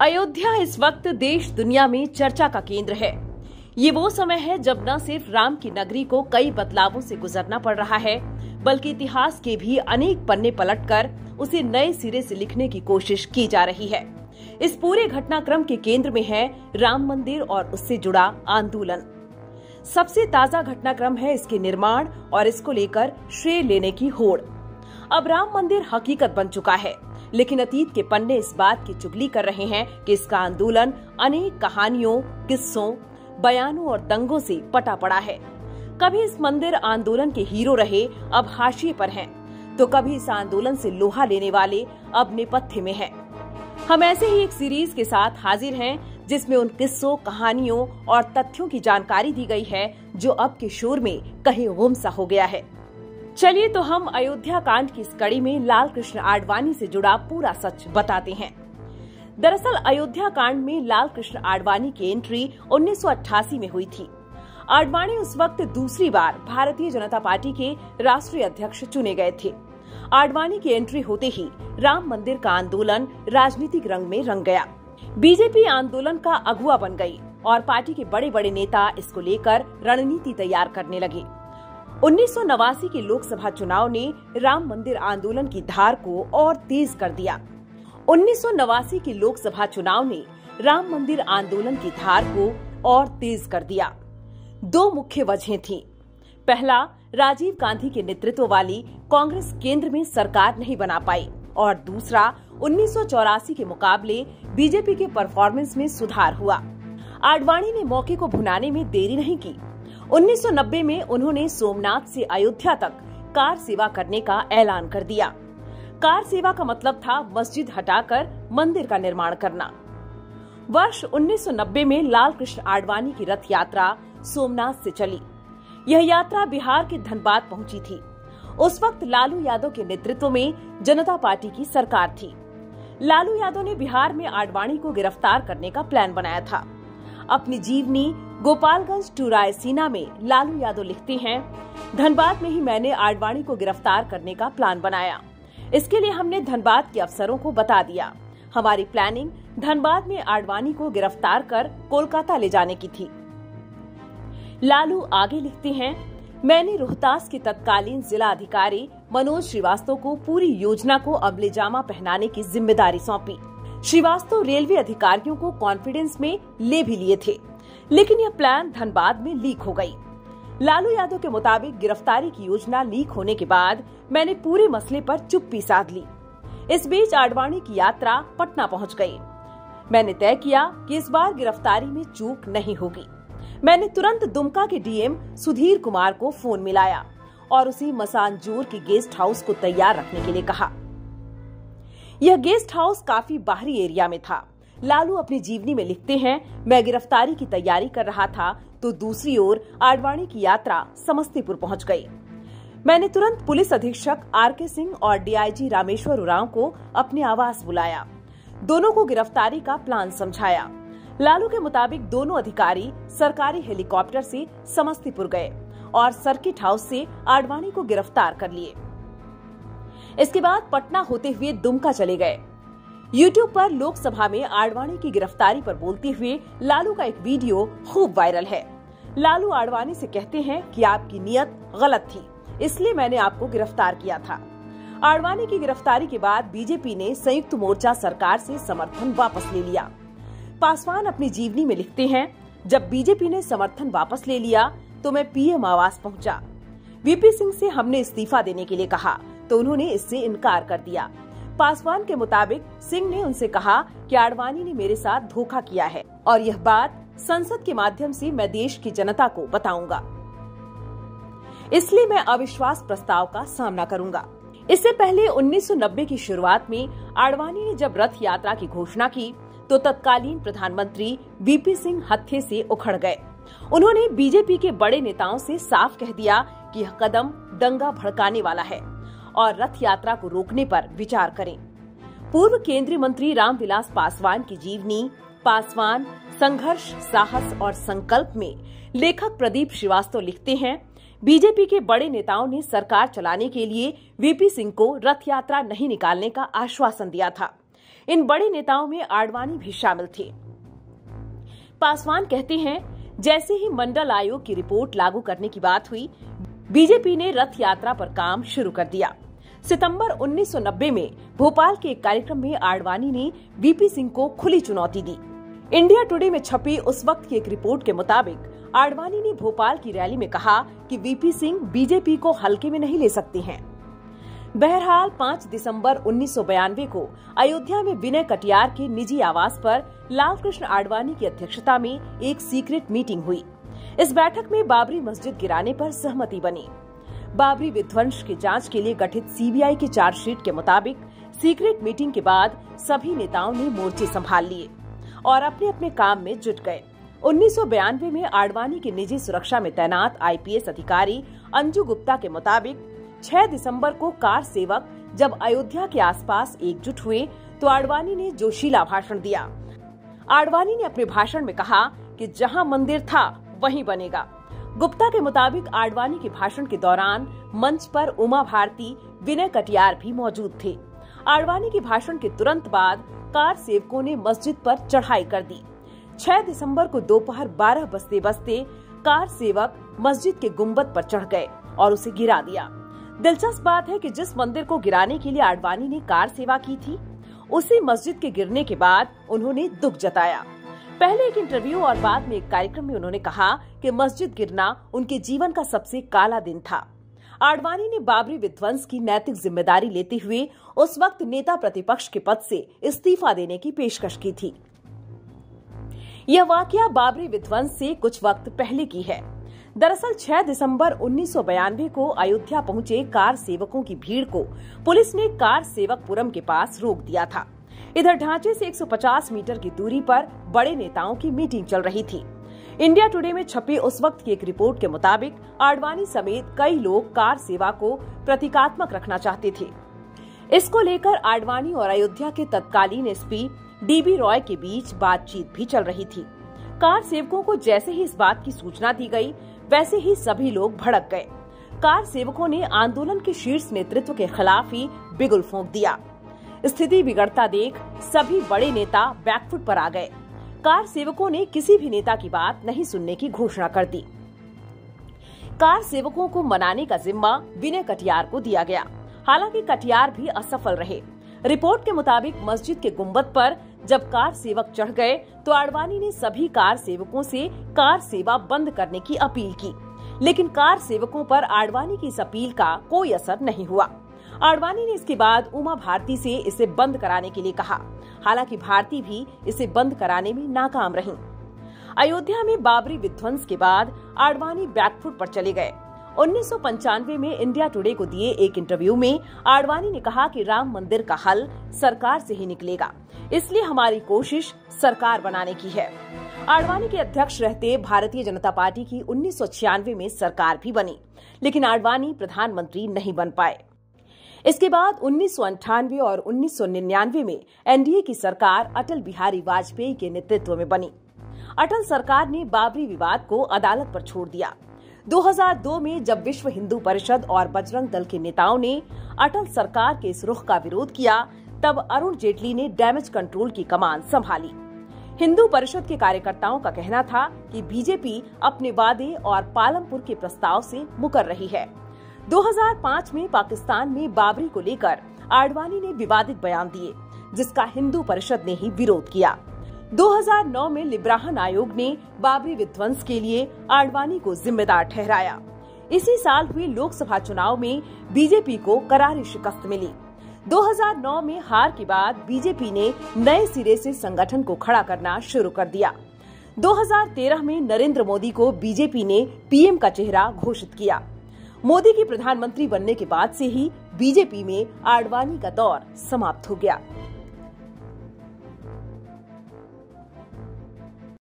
अयोध्या इस वक्त देश दुनिया में चर्चा का केंद्र है। ये वो समय है जब न सिर्फ राम की नगरी को कई बदलावों से गुजरना पड़ रहा है, बल्कि इतिहास के भी अनेक पन्ने पलटकर उसे नए सिरे से लिखने की कोशिश की जा रही है। इस पूरे घटनाक्रम के केंद्र में है राम मंदिर और उससे जुड़ा आंदोलन। सबसे ताजा घटनाक्रम है इसके निर्माण और इसको लेकर श्रेय लेने की होड़। अब राम मंदिर हकीकत बन चुका है, लेकिन अतीत के पन्ने इस बात की चुगली कर रहे हैं कि इसका आंदोलन अनेक कहानियों, किस्सों, बयानों और दंगों से पटा पड़ा है। कभी इस मंदिर आंदोलन के हीरो रहे, अब हाशिए पर हैं, तो कभी इस आंदोलन से लोहा लेने वाले अब नेपथ्य में हैं। हम ऐसे ही एक सीरीज के साथ हाजिर हैं जिसमें उन किस्सों, कहानियों और तथ्यों की जानकारी दी गई है जो अब के शोर में कहीं गुमसा हो गया है। चलिए तो हम अयोध्या कांड की इस कड़ी में लाल कृष्ण आडवाणी से जुड़ा पूरा सच बताते हैं। दरअसल अयोध्या कांड में लाल कृष्ण आडवाणी की एंट्री 1988 में हुई थी। आडवाणी उस वक्त दूसरी बार भारतीय जनता पार्टी के राष्ट्रीय अध्यक्ष चुने गए थे। आडवाणी की एंट्री होते ही राम मंदिर का आंदोलन राजनीतिक रंग में रंग गया। बीजेपी आंदोलन का अगुवा बन गई और पार्टी के बड़े बड़े नेता इसको लेकर रणनीति तैयार करने लगे। 1989 के लोकसभा चुनाव ने राम मंदिर आंदोलन की धार को और तेज कर दिया। 1989 के लोकसभा चुनाव ने राम मंदिर आंदोलन की धार को और तेज कर दिया। दो मुख्य वजहें थीं। पहला, राजीव गांधी के नेतृत्व वाली कांग्रेस केंद्र में सरकार नहीं बना पाई, और दूसरा, 1984 के मुकाबले बीजेपी के परफॉर्मेंस में सुधार हुआ। आडवाणी ने मौके को भुनाने में देरी नहीं की। 1990 में उन्होंने सोमनाथ से अयोध्या तक कार सेवा करने का ऐलान कर दिया। कार सेवा का मतलब था मस्जिद हटाकर मंदिर का निर्माण करना। वर्ष 1990 में लाल कृष्ण आडवाणी की रथ यात्रा सोमनाथ से चली। यह यात्रा बिहार के धनबाद पहुंची थी। उस वक्त लालू यादव के नेतृत्व में जनता पार्टी की सरकार थी। लालू यादव ने बिहार में आडवाणी को गिरफ्तार करने का प्लान बनाया था। अपनी जीवनी गोपालगंज टू रायसीना में लालू यादव लिखते हैं, धनबाद में ही मैंने आडवाणी को गिरफ्तार करने का प्लान बनाया। इसके लिए हमने धनबाद के अफसरों को बता दिया। हमारी प्लानिंग धनबाद में आडवाणी को गिरफ्तार कर कोलकाता ले जाने की थी। लालू आगे लिखते हैं, मैंने रोहतास के तत्कालीन जिला अधिकारी मनोज श्रीवास्तव को पूरी योजना को अमलेजामा पहनाने की जिम्मेदारी सौंपी। श्रीवास्तव रेलवे अधिकारियों को कॉन्फिडेंस में ले भी लिए थे, लेकिन यह प्लान धनबाद में लीक हो गई। लालू यादव के मुताबिक गिरफ्तारी की योजना लीक होने के बाद मैंने पूरे मसले पर चुप्पी साध ली। इस बीच आडवाणी की यात्रा पटना पहुंच गई। मैंने तय किया कि इस बार गिरफ्तारी में चूक नहीं होगी। मैंने तुरंत दुमका के डीएम सुधीर कुमार को फोन मिलाया और उसे मसानजोर के गेस्ट हाउस को तैयार रखने के लिए कहा। यह गेस्ट हाउस काफी बाहरी एरिया में था। लालू अपनी जीवनी में लिखते हैं, मैं गिरफ्तारी की तैयारी कर रहा था तो दूसरी ओर आडवाणी की यात्रा समस्तीपुर पहुंच गई। मैंने तुरंत पुलिस अधीक्षक आरके सिंह और डीआईजी रामेश्वर उरांव को अपने आवास बुलाया। दोनों को गिरफ्तारी का प्लान समझाया। लालू के मुताबिक दोनों अधिकारी सरकारी हेलीकॉप्टर से समस्तीपुर गए और सर्किट हाउस से आडवाणी को गिरफ्तार कर लिए। इसके बाद पटना होते हुए दुमका चले गए। यूट्यूब पर लोकसभा में आडवाणी की गिरफ्तारी पर बोलते हुए लालू का एक वीडियो खूब वायरल है। लालू आडवाणी से कहते हैं कि आपकी नियत गलत थी, इसलिए मैंने आपको गिरफ्तार किया था। आडवाणी की गिरफ्तारी के बाद बीजेपी ने संयुक्त मोर्चा सरकार से समर्थन वापस ले लिया। पासवान अपनी जीवनी में लिखते हैं, जब बीजेपी ने समर्थन वापस ले लिया तो मैं पीएम आवास पहुंचा। वीपी सिंह से हमने इस्तीफा देने के लिए कहा तो उन्होंने इससे इनकार कर दिया। पासवान के मुताबिक सिंह ने उनसे कहा कि आडवाणी ने मेरे साथ धोखा किया है और यह बात संसद के माध्यम से मैं देश की जनता को बताऊंगा, इसलिए मैं अविश्वास प्रस्ताव का सामना करूंगा। इससे पहले 1990 की शुरुआत में आडवाणी ने जब रथ यात्रा की घोषणा की तो तत्कालीन प्रधानमंत्री वीपी सिंह हत्थे से उखड़ गए। उन्होंने बीजेपी के बड़े नेताओं से साफ कह दिया कि यह कदम दंगा भड़काने वाला है और रथ यात्रा को रोकने पर विचार करें। पूर्व केंद्रीय मंत्री रामविलास पासवान की जीवनी पासवान संघर्ष, साहस और संकल्प में लेखक प्रदीप श्रीवास्तव लिखते हैं, बीजेपी के बड़े नेताओं ने सरकार चलाने के लिए वीपी सिंह को रथ यात्रा नहीं निकालने का आश्वासन दिया था, इन बड़े नेताओं में आडवाणी भी शामिल थे। पासवान कहते हैं, जैसे ही मंडल आयोग की रिपोर्ट लागू करने की बात हुई, बीजेपी ने रथ यात्रा पर काम शुरू कर दिया। सितंबर 1990 में भोपाल के एक कार्यक्रम में आडवाणी ने वीपी सिंह को खुली चुनौती दी। इंडिया टुडे में छपी उस वक्त की एक रिपोर्ट के मुताबिक आडवाणी ने भोपाल की रैली में कहा कि वीपी सिंह बीजेपी को हल्के में नहीं ले सकते हैं। बहरहाल 5 दिसंबर 1992 को अयोध्या में विनय कटियार के निजी आवास पर लालकृष्ण आडवाणी की अध्यक्षता में एक सीक्रेट मीटिंग हुई। इस बैठक में बाबरी मस्जिद गिराने पर सहमति बनी। बाबरी विध्वंस की जांच के लिए गठित सीबीआई की चार्जशीट के मुताबिक सीक्रेट मीटिंग के बाद सभी नेताओं ने मोर्चे संभाल लिए और अपने अपने काम में जुट गए। 1992 में आडवाणी की निजी सुरक्षा में तैनात आईपीएस अधिकारी अंजू गुप्ता के मुताबिक 6 दिसंबर को कार सेवक जब अयोध्या के आसपास एकजुट हुए तो आडवाणी ने जोशीला भाषण दिया। आडवाणी ने अपने भाषण में कहा कि जहां मंदिर था वहीं बनेगा। गुप्ता के मुताबिक आडवाणी के भाषण के दौरान मंच पर उमा भारती, विनय कटियार भी मौजूद थे। आडवाणी के भाषण के तुरंत बाद कार सेवकों ने मस्जिद पर चढ़ाई कर दी। 6 दिसंबर को दोपहर 12 बजते बजते कार सेवक मस्जिद के गुंबद पर चढ़ गए और उसे गिरा दिया। दिलचस्प बात है कि जिस मंदिर को गिराने के लिए आडवाणी ने कार सेवा की थी, उसी मस्जिद के गिरने के बाद उन्होंने दुख जताया। पहले एक इंटरव्यू और बाद में एक कार्यक्रम में उन्होंने कहा कि मस्जिद गिरना उनके जीवन का सबसे काला दिन था। आडवाणी ने बाबरी विध्वंस की नैतिक जिम्मेदारी लेते हुए उस वक्त नेता प्रतिपक्ष के पद से इस्तीफा देने की पेशकश की थी। यह वाकया बाबरी विध्वंस से कुछ वक्त पहले की है। दरअसल 6 दिसंबर 1992 को अयोध्या पहुंचे कार सेवकों की भीड़ को पुलिस ने कार सेवकपुरम के पास रोक दिया था। इधर ढांचे से 150 मीटर की दूरी पर बड़े नेताओं की मीटिंग चल रही थी। इंडिया टुडे में छपी उस वक्त की एक रिपोर्ट के मुताबिक आडवाणी समेत कई लोग कार सेवा को प्रतीकात्मक रखना चाहते थे। इसको लेकर आडवाणी और अयोध्या के तत्कालीन एसपी डीबी रॉय के बीच बातचीत भी चल रही थी। कार सेवकों को जैसे ही इस बात की सूचना दी गई, वैसे ही सभी लोग भड़क गए। कार सेवकों ने आंदोलन के शीर्ष नेतृत्व के खिलाफ ही बिगुल फूंक दिया। स्थिति बिगड़ता देख सभी बड़े नेता बैकफुट पर आ गए। कार सेवकों ने किसी भी नेता की बात नहीं सुनने की घोषणा कर दी। कार सेवकों को मनाने का जिम्मा विनय कटियार को दिया गया। हालांकि कटियार भी असफल रहे। रिपोर्ट के मुताबिक मस्जिद के गुंबद पर जब कार सेवक चढ़ गए तो आडवाणी ने सभी कार सेवकों से कार सेवा बंद करने की अपील की, लेकिन कार सेवकों पर आडवाणी की इस अपील का कोई असर नहीं हुआ। आडवाणी ने इसके बाद उमा भारती से इसे बंद कराने के लिए कहा। हालांकि भारती भी इसे बंद कराने में नाकाम रहीं। अयोध्या में बाबरी विध्वंस के बाद आडवाणी बैकफुट पर चले गए। 1995 में इंडिया टुडे को दिए एक इंटरव्यू में आडवाणी ने कहा कि राम मंदिर का हल सरकार से ही निकलेगा, इसलिए हमारी कोशिश सरकार बनाने की है। आडवाणी के अध्यक्ष रहते भारतीय जनता पार्टी की 1996 में सरकार भी बनी, लेकिन आडवाणी प्रधानमंत्री नहीं बन पाए। इसके बाद 1998 और 1999 में एनडीए की सरकार अटल बिहारी वाजपेयी के नेतृत्व में बनी। अटल सरकार ने बाबरी विवाद को अदालत पर छोड़ दिया। 2002 में जब विश्व हिंदू परिषद और बजरंग दल के नेताओं ने अटल सरकार के इस रुख का विरोध किया, तब अरुण जेटली ने डैमेज कंट्रोल की कमान संभाली। हिंदू परिषद के कार्यकर्ताओं का कहना था कि बीजेपी अपने वादे और पालमपुर के प्रस्ताव से मुकर रही है। 2005 में पाकिस्तान में बाबरी को लेकर आडवाणी ने विवादित बयान दिए, जिसका हिंदू परिषद ने ही विरोध किया। 2009 में लिब्राहन आयोग ने बाबरी विध्वंस के लिए आडवाणी को जिम्मेदार ठहराया। इसी साल हुए लोकसभा चुनाव में बीजेपी को करारी शिकस्त मिली। 2009 में हार के बाद बीजेपी ने नए सिरे से संगठन को खड़ा करना शुरू कर दिया। 2013 में नरेंद्र मोदी को बीजेपी ने पीएम का चेहरा घोषित किया। मोदी की प्रधानमंत्री बनने के बाद से ही बीजेपी में आडवाणी का दौर समाप्त हो गया।